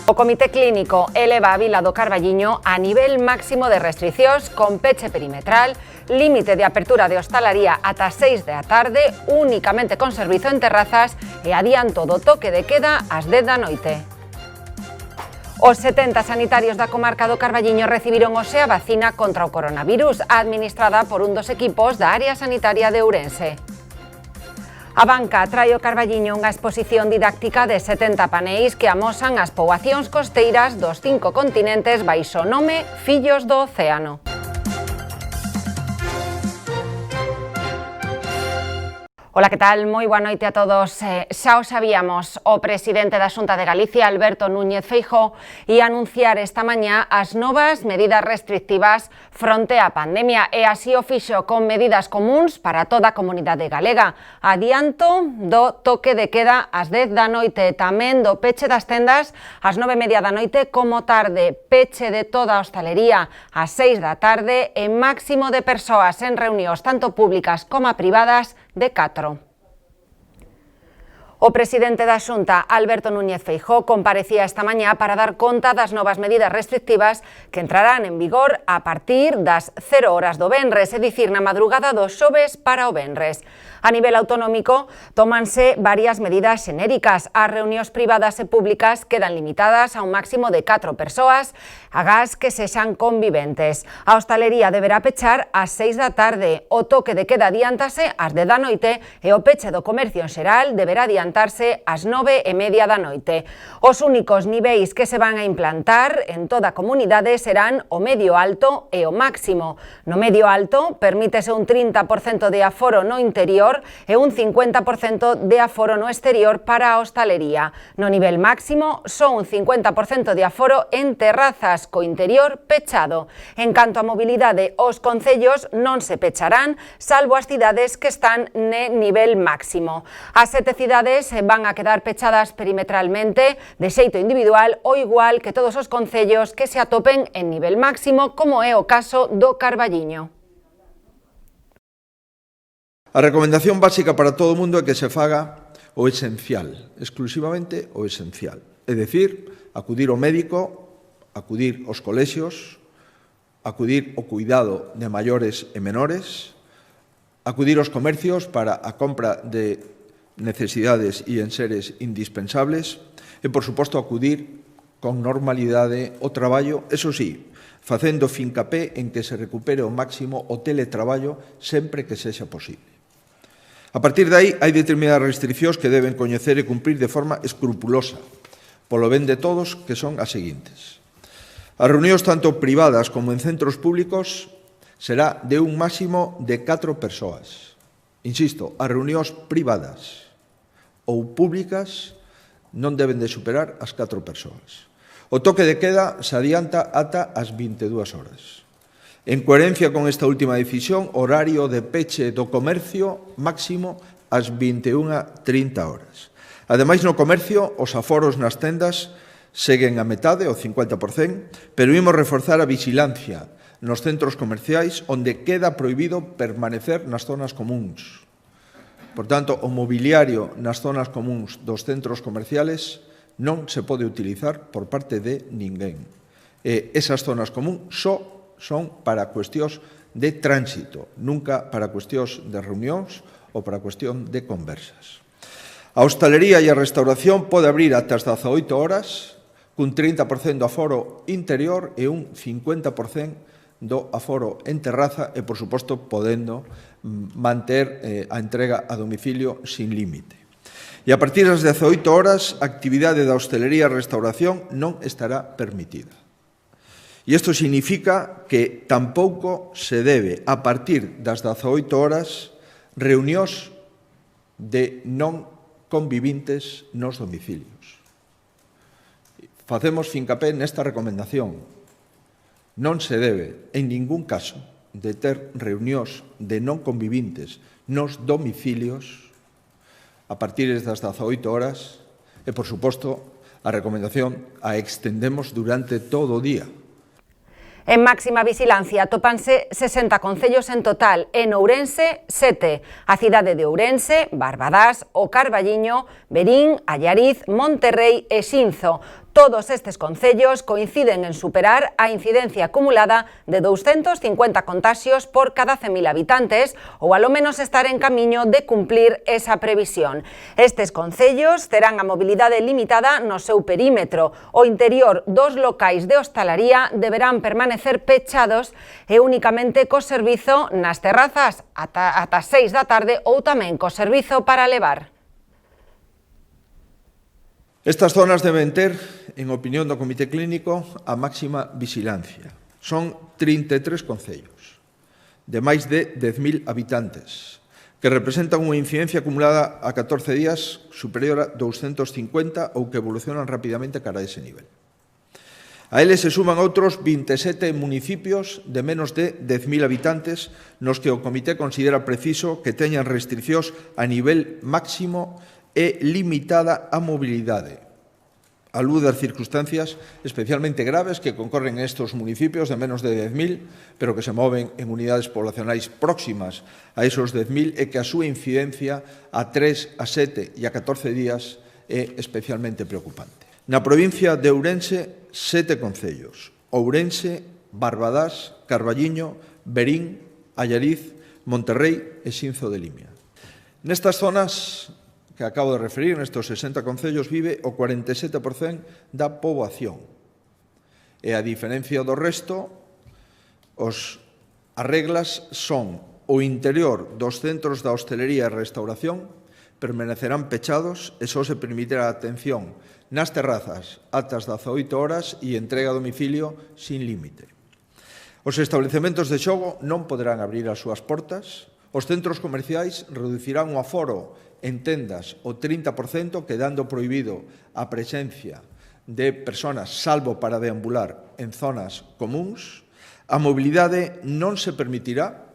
O Comité Clínico eleva a Vila do Carballiño a nivel máximo de restricións con peche perimetral, límite de apertura de hostalaría ata 6 da tarde, únicamente con servizo en terrazas e adianto do toque de queda ás 10 da noite. Os 70 sanitarios da comarca do Carballiño recibiron hoxe a vacina contra o coronavirus, administrada por un dos equipos da área sanitaria de Ourense. A banca trae ao Carballiño unha exposición didáctica de 70 paneis que amosan as poboacións costeiras dos 5 continentes baixo o nome Fillos do Océano. Ola, que tal? Moi boa noite a todos. Xa o sabíamos, o presidente da Xunta de Galicia, Alberto Núñez Feijóo, ia anunciar esta mañá as novas medidas restrictivas fronte á pandemia e así o fixo con medidas comúns para toda a comunidade galega. Adianto do toque de queda ás 10 da noite, tamén do peche das tendas ás 9:30 da noite como tarde, peche de toda a hostalería ás 6 da tarde e máximo de persoas en reunións tanto públicas como privadas de 4. O presidente da Xunta, Alberto Núñez Feijóo, comparecía esta mañá para dar conta das novas medidas restrictivas que entrarán en vigor a partir das 0 horas do venres, é dicir, na madrugada do xoves para o venres. A nivel autonómico, tómanse varias medidas xenéricas. As reunións privadas e públicas quedan limitadas a un máximo de 4 persoas, agás que sexan conviventes. A hostalería deberá pechar ás 6 da tarde, o toque de queda adiántase ás 10 da noite e o peche do comercio en xeral deberá adiantarse ás 9:30 da noite. Os únicos niveis que se van a implantar en toda a comunidade serán o medio alto e o máximo. No medio alto, permítese un 30% de aforo no interior e un 50% de aforo no exterior para a hostalería. No nivel máximo, só un 50% de aforo en terrazas co interior pechado. En canto a mobilidade, os concellos non se pecharán, salvo as cidades que están ne nivel máximo. As 7 cidades van a quedar pechadas perimetralmente de xeito individual ou igual que todos os concellos que se atopen en nivel máximo, como é o caso do Carballiño. A recomendación básica para todo o mundo é que se faga o esencial, exclusivamente o esencial. É dicir, acudir ao médico, acudir aos colexios, acudir ao cuidado de maiores e menores, acudir aos comercios para a compra de necesidades e enseres indispensables e, por suposto, acudir con normalidade ao traballo, eso sí, facendo fincapé en que se recupere ao máximo o teletraballo sempre que sexa posible. A partir de aí, hai determinadas restriccións que deben coñecer e cumprir de forma escrupulosa, polo ben de todos, que son as seguintes. As reunións tanto privadas como en centros públicos será de un máximo de 4 persoas. Insisto, as reunións privadas ou públicas non deben de superar as 4 persoas. O toque de queda se adianta ata as 22 horas. En coherencia con esta última decisión, horario de peche do comercio máximo ás 21:30 horas. Ademais, no comercio, os aforos nas tendas seguen a metade, o 50%, pero imos reforzar a vigilancia nos centros comerciais onde queda prohibido permanecer nas zonas comúns. Por tanto, o mobiliario nas zonas comúns dos centros comerciales non se pode utilizar por parte de ninguén. Esas zonas comúns só son para cuestións de tránsito, nunca para cuestións de reunións ou para cuestión de conversas. A hostalería e a restauración pode abrir ata as 18 horas, cun 30% do aforo interior e un 50% do aforo en terraza e, por suposto, podendo manter a entrega a domicilio sin límite. E a partir das 18 horas, a actividade da hostelería e restauración non estará permitida. E isto significa que tampouco se debe, a partir das 18 horas, reunións de non convivintes nos domicilios. Facemos fincapé nesta recomendación. Non se debe, en ningún caso, de ter reunións de non convivintes nos domicilios a partir das 18 horas e, por suposto, a recomendación a extendemos durante todo o día. En máxima vigilancia atopanse 60 concellos en total, en Ourense 7, a cidade de Ourense, Barbadás, o Carballiño, Verín, Allariz, Monterrei e Xinzo. Todos estes concellos coinciden en superar a incidencia acumulada de 250 contaxios por cada 100.000 habitantes ou alo menos estar en camiño de cumplir esa previsión. Estes concellos terán a mobilidade limitada no seu perímetro. O interior dos locais de hostalaría deberán permanecer pechados e únicamente co servizo nas terrazas ata 6 da tarde ou tamén co servizo para levar. Estas zonas deben ter, en opinión do Comité Clínico, a máxima vigilancia. Son 33 concellos, de máis de 10.000 habitantes, que representan unha incidencia acumulada a 14 días superior a 250 ou que evolucionan rapidamente cara a ese nivel. A eles se suman outros 27 municipios de menos de 10.000 habitantes nos que o Comité considera preciso que teñan restriccións a nivel máximo e limitada a mobilidade, a luz das circunstancias especialmente graves que concorren estes municipios de menos de 10.000, pero que se moven en unidades poblacionais próximas a esos 10.000 e que a súa incidencia a 3, a 7 e a 14 días é especialmente preocupante. Na provincia de Ourense, 7 concellos: Ourense, Barbadás, Carballiño, Verín, Allariz, Monterrei e Xinzo de Limia. Nestas zonas que acabo de referir, nestes 60 concellos, vive o 47% da poboación. E a diferencia do resto, as reglas son o interior dos centros da hostelería e restauración permanecerán pechados e só se permitirá a atención nas terrazas ata as 18 horas e entrega a domicilio sin límite. Os establecementos de xogo non poderán abrir as súas portas. Os centros comerciais reducirán o aforo en tendas o 30%, quedando prohibido a presencia de persoas salvo para deambular en zonas comúns. A mobilidade non se permitirá,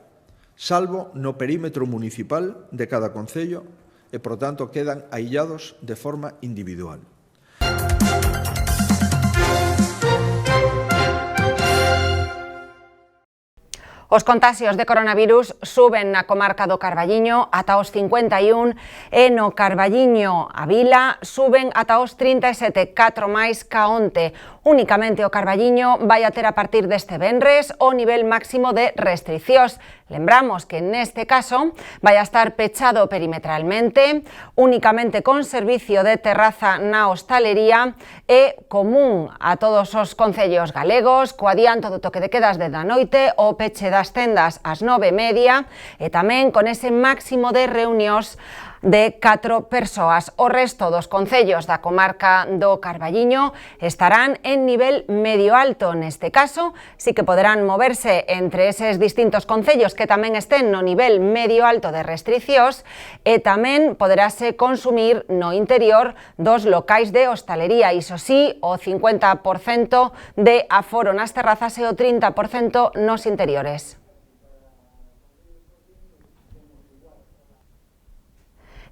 salvo no perímetro municipal de cada concello e, por tanto, quedan aillados de forma individual. Os contaxios de coronavirus suben na comarca do Carballiño ata os 51 e no Carballiño a Vila suben ata os 37, 4 máis ca onte. Únicamente o Carballiño vai a ter a partir deste venres o nivel máximo de restriccións. Lembramos que neste caso vai a estar pechado perimetralmente, únicamente con servicio de terraza na hostalería e común a todos os concellos galegos, co adianto do toque de quedas de da noite, o peche das tendas ás 9:30 e tamén con ese máximo de reunións de 4 persoas. O resto dos concellos da comarca do Carballiño estarán en nivel medio alto. Neste caso, sí que poderán moverse entre eses distintos concellos que tamén estén no nivel medio alto de restriccións e tamén poderase consumir no interior dos locais de hostalería. Iso sí, o 50% de aforo nas terrazas e o 30% nos interiores.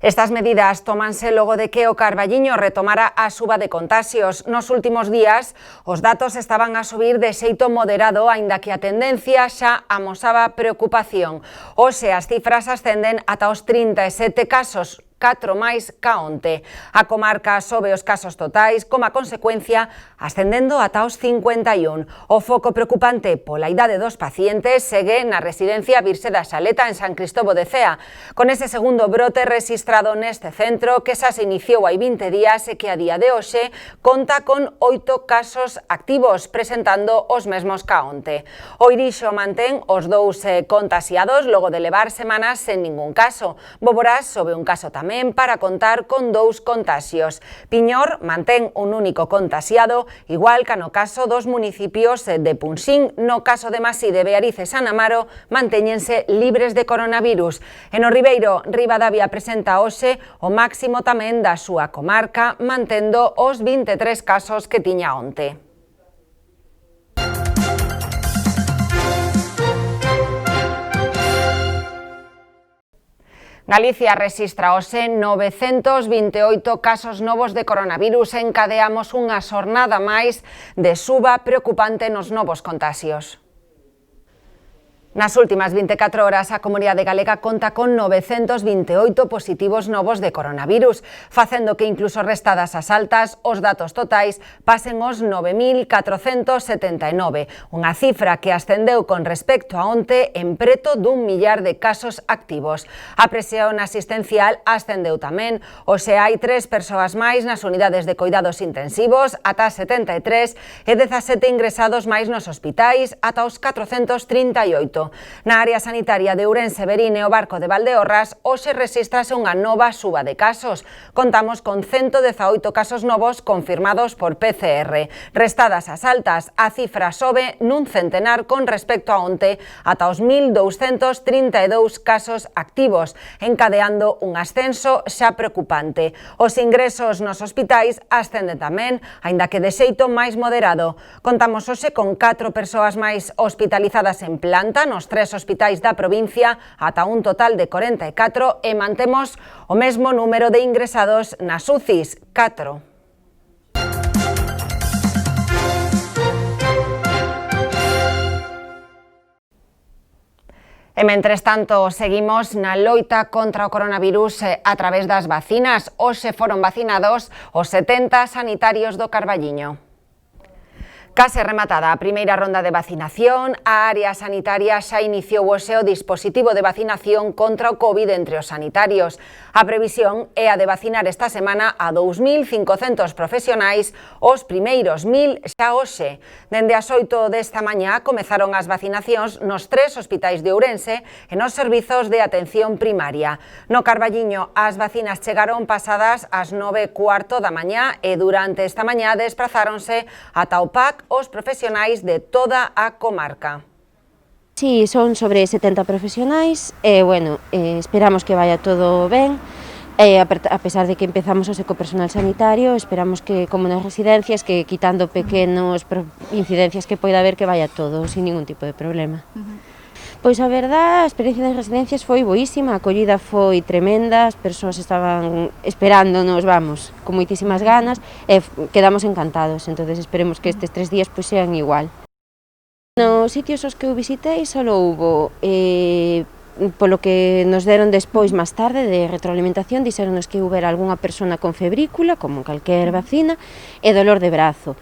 Estas medidas tómanse logo de que o Carballiño retomara a suba de contaxios. Nos últimos días, os datos estaban a subir de xeito moderado, aínda que a tendencia xa amosaba preocupación. Hoxe as cifras ascenden ata os 37 casos, 4 máis ca onte. A comarca sobe os casos totais, como a consecuencia, ascendendo ata os 51. O foco preocupante pola idade dos pacientes segue na residencia Virxe da Xaleta en San Cristovo de Cea, con ese segundo brote rexistrado neste centro que xa se iniciou hai 20 días e que a día de hoxe conta con 8 casos activos, presentando os mesmos ca onte. O Irixo mantén os 2 contaxiados logo de levar semanas sen ningún caso. Boborás sobe un caso tamén para contar con 2 contaxios. Piñor mantén un único contaxiado, igual que no caso dos municipios de Punxín. No caso de Masí, de Beariz e San Amaro mantéñense libres de coronavirus. E no Ribeiro, Ribadavia presenta hoxe o máximo tamén da súa comarca, mantendo os 23 casos que tiña onte. Galicia rexistra hoxe 928 casos novos de coronavirus e encadeamos unha xornada máis de suba preocupante nos novos contaxios. Nas últimas 24 horas, a Comunidade Galega conta con 928 positivos novos de coronavirus, facendo que incluso restadas as altas, os datos totais pasen os 9.479, unha cifra que ascendeu con respecto a onte en preto dun millar de casos activos. A presión asistencial ascendeu tamén, hoxe hai 3 persoas máis nas unidades de cuidados intensivos, ata 73, e 17 ingresados máis nos hospitais, ata os 438. Na área sanitaria de Ourense, Verín e o Barco de Valdeorras, hoxe rexistrase unha nova suba de casos. Contamos con 118 casos novos confirmados por PCR. Restadas as altas, a cifra sobe nun centenar con respecto a onte, ata os 1.232 casos activos, encadeando un ascenso xa preocupante. Os ingresos nos hospitais ascenden tamén, aínda que de xeito máis moderado. Contamos hoxe con 4 persoas máis hospitalizadas en planta nos 3 hospitais da provincia, ata un total de 44, e mantemos o mesmo número de ingresados nas UCIs, 4. E mentres tanto, seguimos na loita contra o coronavirus a través das vacinas. Hoxe foron vacinados os 70 sanitarios do Carballiño. Case rematada a primeira ronda de vacinación, a área sanitaria xa iniciou hoxe o dispositivo de vacinación contra o COVID entre os sanitarios. A previsión é a de vacinar esta semana a 2.500 profesionais, os primeiros 1.000 xa hoxe. Dende as 8 desta mañá comezaron as vacinacións nos 3 hospitais de Ourense e nos servizos de atención primaria. No Carballiño as vacinas chegaron pasadas as 9:15 da mañá e durante esta mañá desprazáronse ata o PAC os profesionais de toda a comarca. Sí, son sobre 70 profesionais e, esperamos que vaya todo ben. A pesar de que empezamos hoxe co personal sanitario, esperamos que, como nas residencias, que quitando pequenos incidencias que poida haber, que vaya todo sin ningún tipo de problema. Pois a verdad, a experiencia das residencias foi boísima, a acollida foi tremenda, as persoas estaban esperándonos, con moitísimas ganas, e quedamos encantados, entonces esperemos que estes 3 días pois sean igual. Nos sitios os que eu visitei só houbo, polo que nos deron despois máis tarde de retroalimentación, dixéronnos que houbera algunha persona con febrícula, como calquer vacina, e dolor de brazo.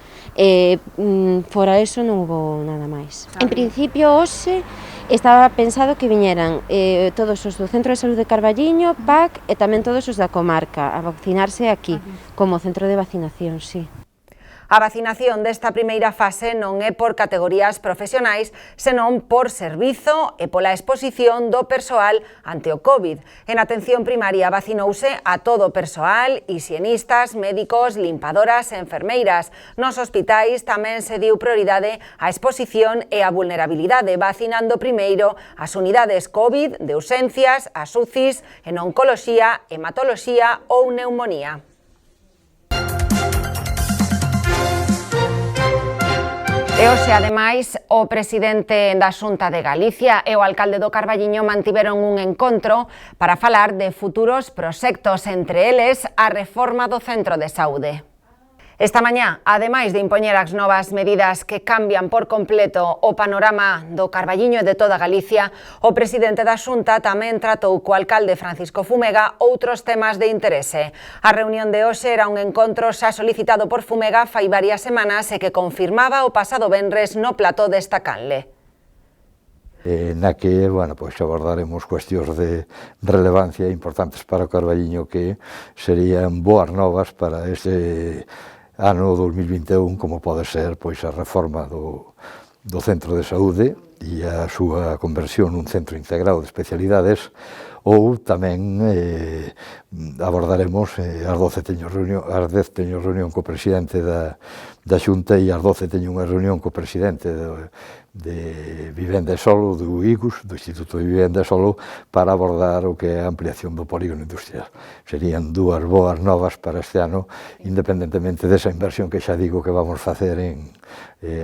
Fora eso non houbo nada máis. En principio, hoxe, estaba pensado que viñeran todos os do Centro de Saúde de Carballiño, PAC e tamén todos os da comarca a vacinarse aquí, como centro de vacinación, sí. A vacinación desta primeira fase non é por categorías profesionais, senón por servizo e pola exposición do persoal ante o COVID. En atención primaria vacinouse a todo o persoal, higienistas, médicos, limpadoras e enfermeiras. Nos hospitais tamén se diu prioridade á exposición e á vulnerabilidade, vacinando primeiro as unidades COVID de urxencias, as UCIs, en oncoloxía, hematoloxía ou neumonía. E hoxe, ademais, o presidente da Xunta de Galicia e o alcalde do Carballiño mantiveron un encontro para falar de futuros proxectos, entre eles a reforma do centro de saúde. Esta mañá, ademais de impoñer as novas medidas que cambian por completo o panorama do Carballiño e de toda Galicia, o presidente da Xunta tamén tratou co alcalde Francisco Fumega outros temas de interese. A reunión de hoxe era un encontro xa solicitado por Fumega fai varias semanas e que confirmaba o pasado venres no plató desta canle. Na que, abordaremos cuestións de relevancia importantes para o Carballiño que serían boas novas para este ano 2021, como pode ser a reforma do centro de saúde e a súa conversión nun centro integrado de especialidades, ou tamén abordaremos ás 10 teño reunión co presidente da Xunta e ás 12 teño unha reunión co presidente de Vivenda e Solo, do IGUS, do Instituto de Vivenda e Solo, para abordar o que é a ampliación do polígono industrial. Serían dúas boas novas para este ano, independentemente desa inversión que xa digo que vamos facer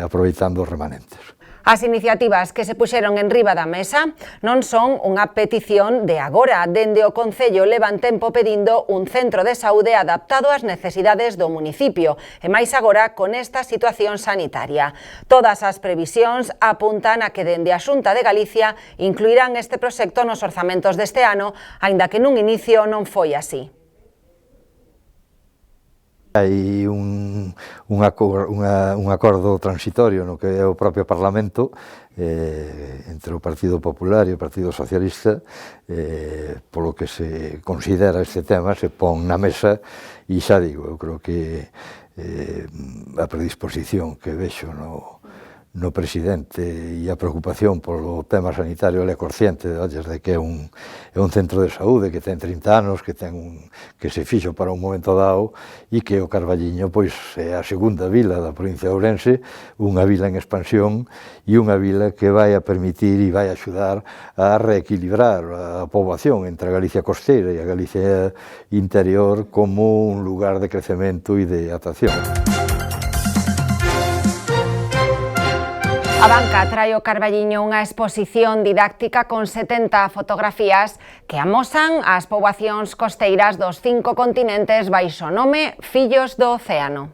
aproveitando os remanentes. As iniciativas que se puxeron en riba da mesa non son unha petición de agora. Dende o Concello levan tempo pedindo un centro de saúde adaptado ás necesidades do municipio, e máis agora con esta situación sanitaria. Todas as previsións apuntan a que dende a Xunta de Galicia incluirán este proxecto nos orzamentos deste ano, aínda que nun inicio non foi así. Hai un acordo transitorio no que é o propio Parlamento entre o Partido Popular e o Partido Socialista, polo que se considera este tema, se pon na mesa, e xa digo, eu creo que a predisposición que vexo no presidente e a preocupación polo tema sanitario, ele é consciente de que é un centro de saúde que ten 30 anos, que se fixo para un momento dado, e que o Carballiño pois é a segunda vila da provincia de Ourense, unha vila en expansión e unha vila que vai a permitir e vai a axudar a reequilibrar a poboación entre a Galicia costeira e a Galicia interior como un lugar de crecemento e de atracción. A Banca trae ao Carballiño unha exposición didáctica con 70 fotografías que amosan as poboacións costeiras dos 5 continentes baixo o nome Fillos do Océano.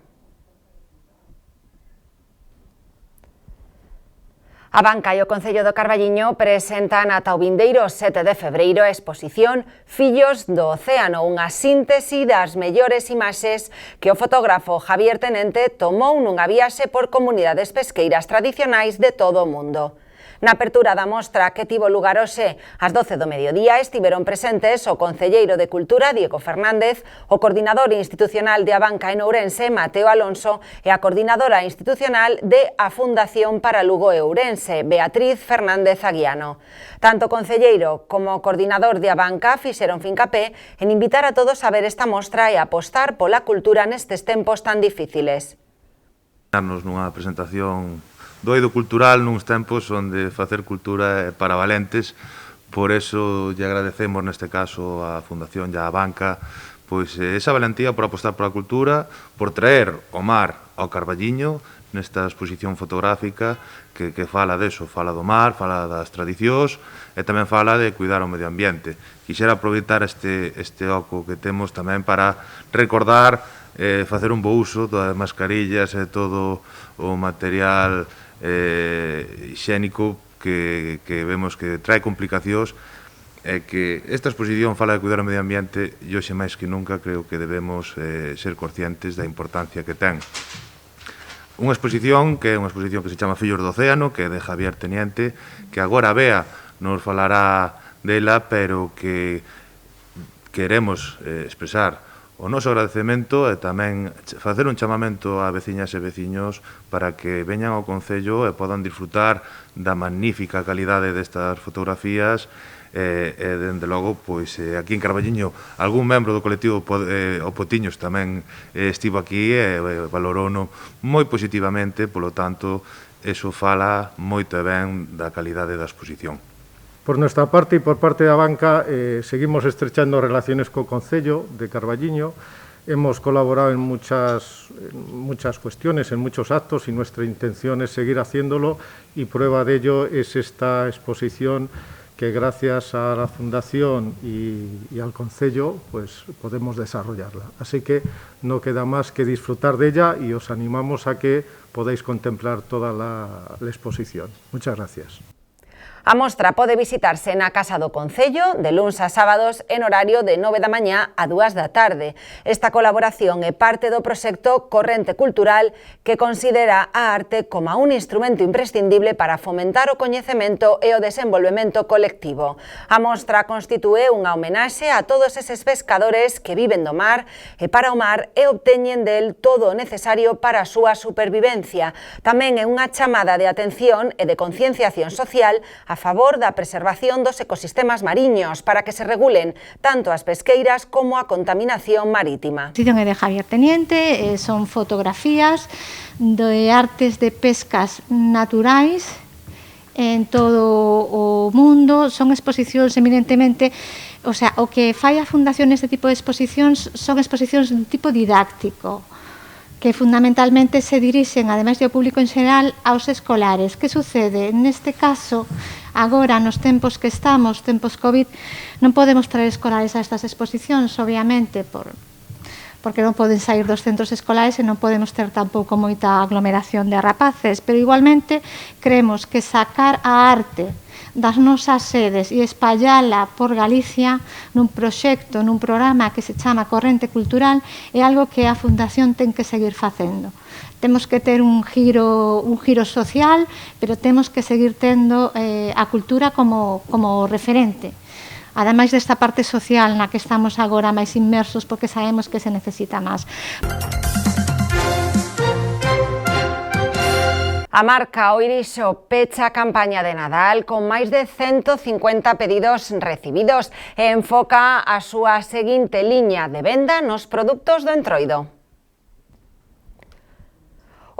A Banca e o Concello do Carballiño presentan ata o vindeiro 7 de febreiro a exposición Fillos do Océano, unha síntese das mellores imaxes que o fotógrafo Javier Tenente tomou nunha viaxe por comunidades pesqueiras tradicionais de todo o mundo. Na apertura da mostra que tivo lugar hoxe ás 12 do mediodía estiveron presentes o concelleiro de Cultura, Diego Fernández, o coordinador institucional de A Banca en Ourense, Mateo Alonso, e a coordinadora institucional de a Fundación para Lugo e Ourense, Beatriz Fernández Aguiano. Tanto o concelleiro como o coordinador de A Banca fixeron fincapé en invitar a todos a ver esta mostra e apostar pola cultura nestes tempos tan difíciles. Darnos nunha presentación do eido cultural nuns tempos onde facer cultura é para valentes, por eso lle agradecemos neste caso á Fundación e á Banca pois esa valentía por apostar pola cultura, por traer o mar ao Carballiño nesta exposición fotográfica que fala deso, fala do mar, fala das tradicións e tamén fala de cuidar o medio ambiente. Quixera aproveitar este oco que temos tamén para recordar facer un bo uso das mascarillas e todo o material higiénico que vemos que trae complicacións e que esta exposición fala de cuidar o medio ambiente e hoxe máis que nunca creo que debemos ser conscientes da importancia que ten. Unha exposición que é unha exposición que se chama Fillos do Océano, que é de Javier Teniente, que agora a Bea nos falará dela, pero que queremos expresar o noso agradecemento e tamén facer un chamamento a veciñas e veciños para que veñan ao Concello e podan disfrutar da magnífica calidade destas fotografías e dende logo, pois, aquí en Carballiño algún membro do colectivo o Potiños tamén estivo aquí e valorouno moi positivamente, polo tanto, eso fala moito ben da calidade da exposición. Por nuestra parte y por parte de la Banca seguimos estrechando relaciones con el Concello de Carballiño. Hemos colaborado en muchas cuestiones, en muchos actos y nuestra intención es seguir haciéndolo y prueba de ello es esta exposición que gracias a la Fundación y al Concello pues podemos desarrollarla. Así que no queda más que disfrutar de ella y os animamos a que podáis contemplar toda la exposición. Muchas gracias. A mostra pode visitarse na Casa do Concello de luns a sábados en horario de 9 da mañá a 2 da tarde. Esta colaboración é parte do proxecto Corrente Cultural que considera a arte como un instrumento imprescindible para fomentar o coñecemento e o desenvolvemento colectivo. A mostra constitúe unha homenaxe a todos eses pescadores que viven do mar e para o mar e obteñen del todo o necesario para a súa supervivencia. Tamén é unha chamada de atención e de concienciación social a favor da preservación dos ecosistemas mariños para que se regulen tanto as pesqueiras como a contaminación marítima. A exposición é de Javier Teniente, son fotografías de artes de pescas naturais en todo o mundo, son exposicións eminentemente, o que fai a Fundación este tipo de exposicións son exposicións de tipo didáctico, que fundamentalmente se dirixen, ademais do público en xeral, aos escolares. Que sucede? Neste caso, agora, nos tempos que estamos, tempos COVID, non podemos traer escolares a estas exposicións, obviamente, porque non poden sair dos centros escolares e non podemos ter tampouco moita aglomeración de rapaces, pero igualmente creemos que sacar a arte das nosas sedes e espallala por Galicia nun proxecto, nun programa que se chama Corrente Cultural é algo que a Fundación ten que seguir facendo. Temos que ter un giro social, pero temos que seguir tendo a cultura como referente. Ademais desta parte social na que estamos agora máis inmersos porque sabemos que se necesita máis. A marca O Irixo pecha a campaña de Nadal con máis de 150 pedidos recibidos e enfoca a súa seguinte liña de venda nos produtos do Entroido.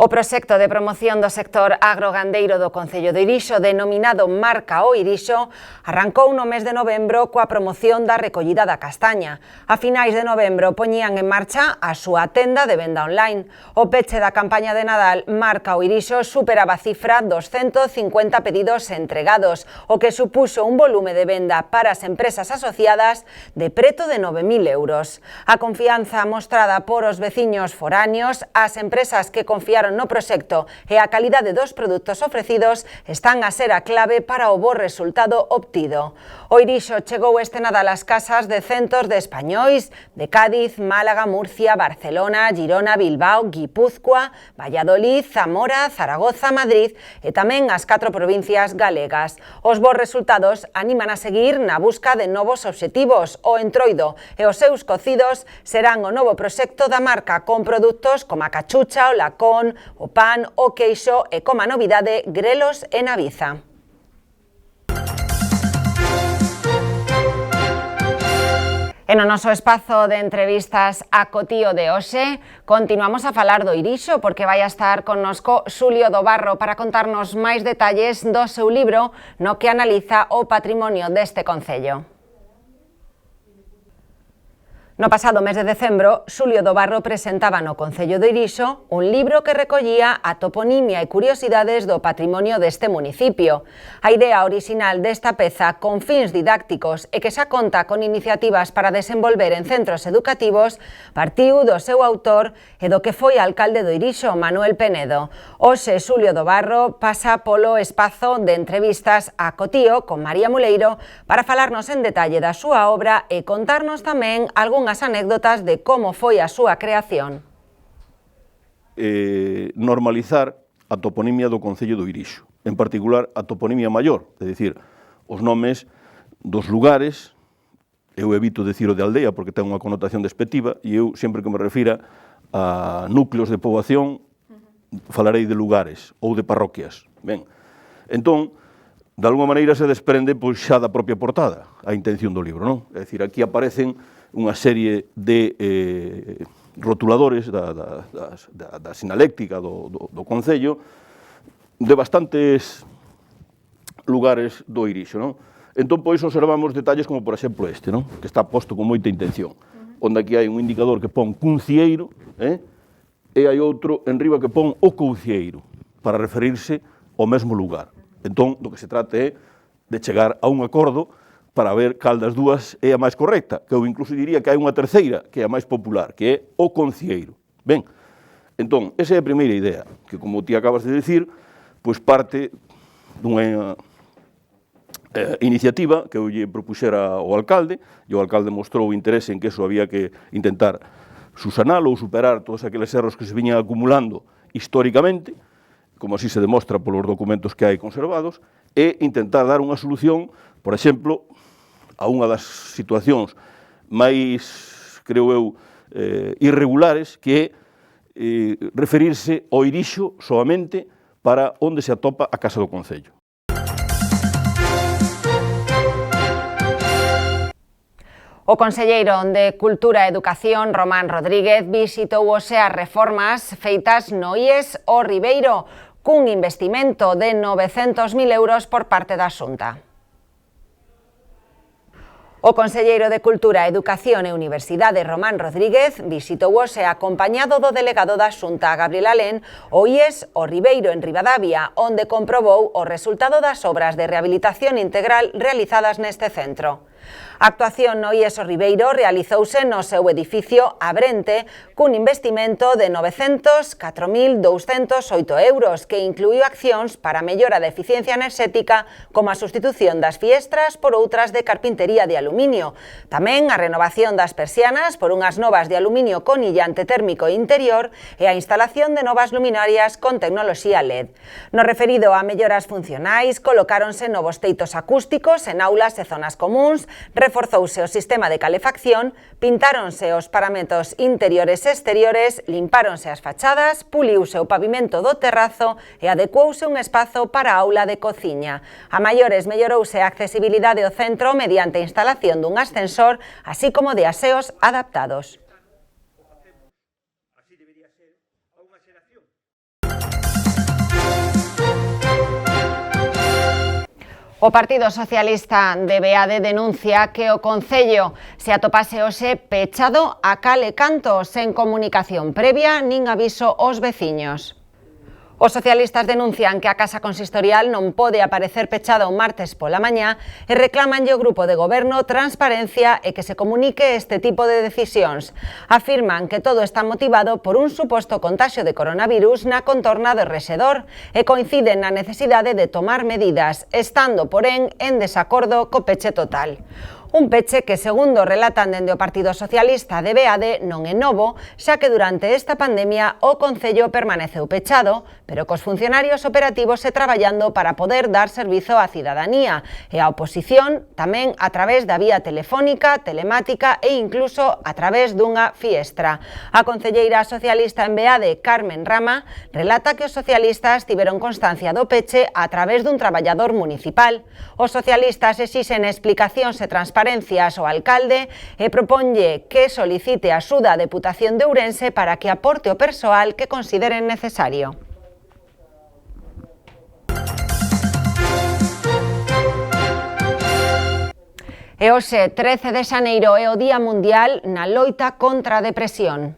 O proxecto de promoción do sector agrogandeiro do Concello de Irixo, denominado Marca O Irixo, arrancou no mes de novembro coa promoción da recollida da castaña. A finais de novembro poñían en marcha a súa tenda de venda online. O peche da campaña de Nadal Marca O Irixo superaba a cifra dos 150 pedidos entregados, o que supuxo un volume de venda para as empresas asociadas de preto de 9.000 euros. A confianza mostrada por os veciños foráneos, as empresas que confiaron no proxecto e a calidade dos produtos ofrecidos están a ser a clave para o bo resultado obtido. O Irixo chegou este Nadal ás casas de centos de españois de Cádiz, Málaga, Murcia, Barcelona, Girona, Bilbao, Guipúzcoa, Valladolid, Zamora, Zaragoza, Madrid e tamén as 4 provincias galegas. Os bons resultados animan a seguir na busca de novos obxectivos. O Entroido e os seus cocidos serán o novo proxecto da marca con produtos como a cachucha, o lacón, o pan, o queixo e como novidade grelos e naviza. E no noso espazo de entrevistas a Cotío de hoxe, continuamos a falar do Irixo porque vai a estar connosco Xulio do Barro para contarnos máis detalles do seu libro no que analiza o patrimonio deste concello. No pasado mes de decembro, Xulio do Barro presentaba no Concello de Irixo un libro que recollía a toponimia e curiosidades do patrimonio deste municipio. A idea orixinal desta peza, con fins didácticos e que xa conta con iniciativas para desenvolver en centros educativos, partiu do seu autor e do que foi alcalde do Irixo, Manuel Penedo. Hoxe, Xulio do Barro pasa polo espazo de entrevistas a Cotío con María Muleiro para falarnos en detalle da súa obra e contarnos tamén algunhas anécdotas de como foi a súa creación. Normalizar a toponimia do Concello do Irixo, en particular a toponimia maior, é dicir, os nomes dos lugares, eu evito decir o de aldea porque ten unha connotación despectiva e eu sempre que me refira a núcleos de poboación falarei de lugares ou de parroquias. Ben, entón, de alguma maneira se desprende pois xa da propia portada, a intención do libro, non? É dicir, aquí aparecen unha serie de rotuladores da sinaléctica do Concello de bastantes lugares do Irixo, non? Entón, pois, observamos detalles como, por exemplo, este, non? Que está posto con moita intención, onde aquí hai un indicador que pon cuncieiro, e hai outro en riba que pon o coucieiro, para referirse ao mesmo lugar. Entón, do que se trata é de chegar a un acordo para ver cal das dúas é a máis correcta, que eu incluso diría que hai unha terceira, que é a máis popular, que é o concieiro. Ben, entón, esa é a primeira idea, que como ti acabas de decir, pois parte dunha iniciativa que eu lle propuxera ao alcalde, e o alcalde mostrou interese en que eso había que intentar susanar ou superar todos aqueles erros que se viñan acumulando históricamente, como así se demostra polos documentos que hai conservados, e intentar dar unha solución, por exemplo, a unha das situacións máis, creo eu, irregulares, que é referirse ao Irixo soamente para onde se atopa a Casa do Concello. O conselleiro de Cultura e Educación, Román Rodríguez, visitou hoxe as reformas feitas no IES O Ribeiro, cun investimento de 900.000 euros por parte da Xunta. O conselleiro de Cultura, Educación e Universidade, Román Rodríguez, visitou hoxe acompañado do delegado da Xunta, Gabriel Alén, o IES O Ribeiro en Ribadavia, onde comprobou o resultado das obras de rehabilitación integral realizadas neste centro. A actuación no IES O Ribeiro realizouse no seu edificio Abrente cun investimento de 904.208 euros que incluíu accións para a mellora da eficiencia enerxética como a sustitución das fiestras por outras de carpintería de aluminio, tamén a renovación das persianas por unhas novas de aluminio con illante térmico interior e a instalación de novas luminarias con tecnoloxía LED. No referido a melloras funcionais, colocáronse novos teitos acústicos en aulas e zonas comúns, reforzouse o sistema de calefacción, pintáronse os paramentos interiores e exteriores, limpáronse as fachadas, puliuse o pavimento do terrazo e adecuouse un espazo para a aula de cociña. A maiores mellorouse a accesibilidade ao centro mediante a instalación dun ascensor, así como de aseos adaptados. O Partido Socialista de Beade denuncia que o Concello se atopase hoxe pechado a cal e canto sen comunicación previa nin aviso aos veciños. Os socialistas denuncian que a Casa Consistorial non pode aparecer pechada un martes pola mañá e reclamanlle ao Grupo de Goberno transparencia e que se comunique este tipo de decisións. Afirman que todo está motivado por un suposto contaxio de coronavirus na contorna do Rexedor e coinciden na necesidade de tomar medidas, estando, porén, en desacordo co peche total. Un peche que, segundo relatan dende o Partido Socialista de Beade, non é novo, xa que durante esta pandemia o Concello permaneceu pechado, pero cos funcionarios operativos e traballando para poder dar servizo á cidadanía e a oposición tamén a través da vía telefónica, telemática e incluso a través dunha fiestra. A concelleira socialista en Beade, Carmen Rama, relata que os socialistas tiveron constancia do peche a través dun traballador municipal. Os socialistas exixen explicacións e transparencias ao alcalde e proponlle que solicite a axuda a Deputación de Ourense para que aporte o persoal que consideren necesario. E hoxe, 13 de xaneiro, é o Día Mundial na loita contra a depresión.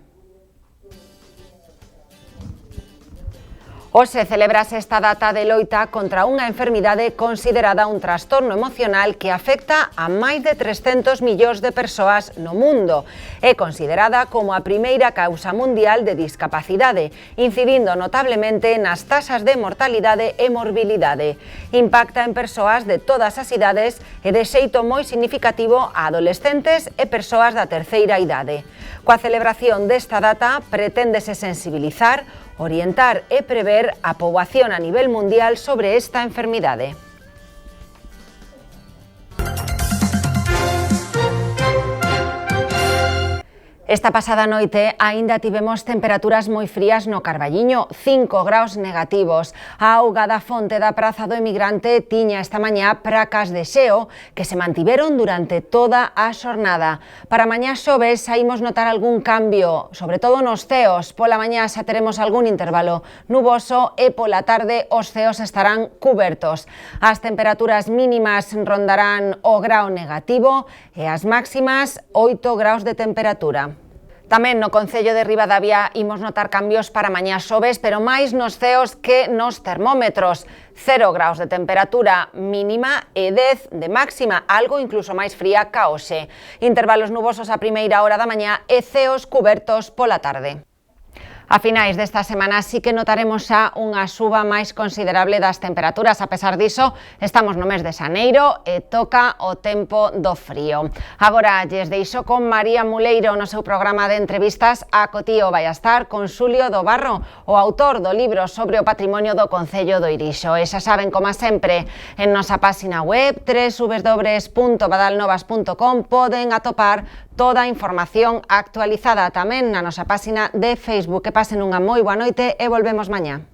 Hoxe celebrase esta data de loita contra unha enfermidade considerada un trastorno emocional que afecta a máis de 300 millóns de persoas no mundo. É considerada como a primeira causa mundial de discapacidade, incidindo notablemente nas taxas de mortalidade e morbilidade. Impacta en persoas de todas as idades e de xeito moi significativo a adolescentes e persoas da terceira idade. Coa celebración desta data preténdese sensibilizar, orientar e prever a poboación a nivel mundial sobre esta enfermidade. Esta pasada noite aínda tivemos temperaturas moi frías no Carballiño, 5 graus negativos. A auga da fonte da Praza do Emigrante tiña esta mañá pracas de xeo que se mantiveron durante toda a xornada. Para mañá xoves saímos notar algún cambio, sobre todo nos ceos. Pola mañá xa teremos algún intervalo nuboso e pola tarde os ceos estarán cubertos. As temperaturas mínimas rondarán o grao negativo e as máximas 8 graus de temperatura. Tamén no Concello de Ribadavia imos notar cambios para mañá xoves, pero máis nos ceos que nos termómetros. 0 graus de temperatura mínima e 10 de máxima, algo incluso máis fría ca hoxe. Intervalos nubosos a primeira hora da mañá e ceos cubertos pola tarde. A finais desta semana sí que notaremos xa unha suba máis considerable das temperaturas. A pesar diso, estamos no mes de xaneiro e toca o tempo do frío. Agora lles deixo con María Muleiro no seu programa de entrevistas. A cotío vai a estar con Xulio do Barro, o autor do libro sobre o patrimonio do Concello do Irixo. E xa saben, como sempre, en nosa página web www.badalnovas.com poden atopar toda a información actualizada, tamén na nosa página de Facebook. Que pasen unha moi boa noite e volvemos mañá.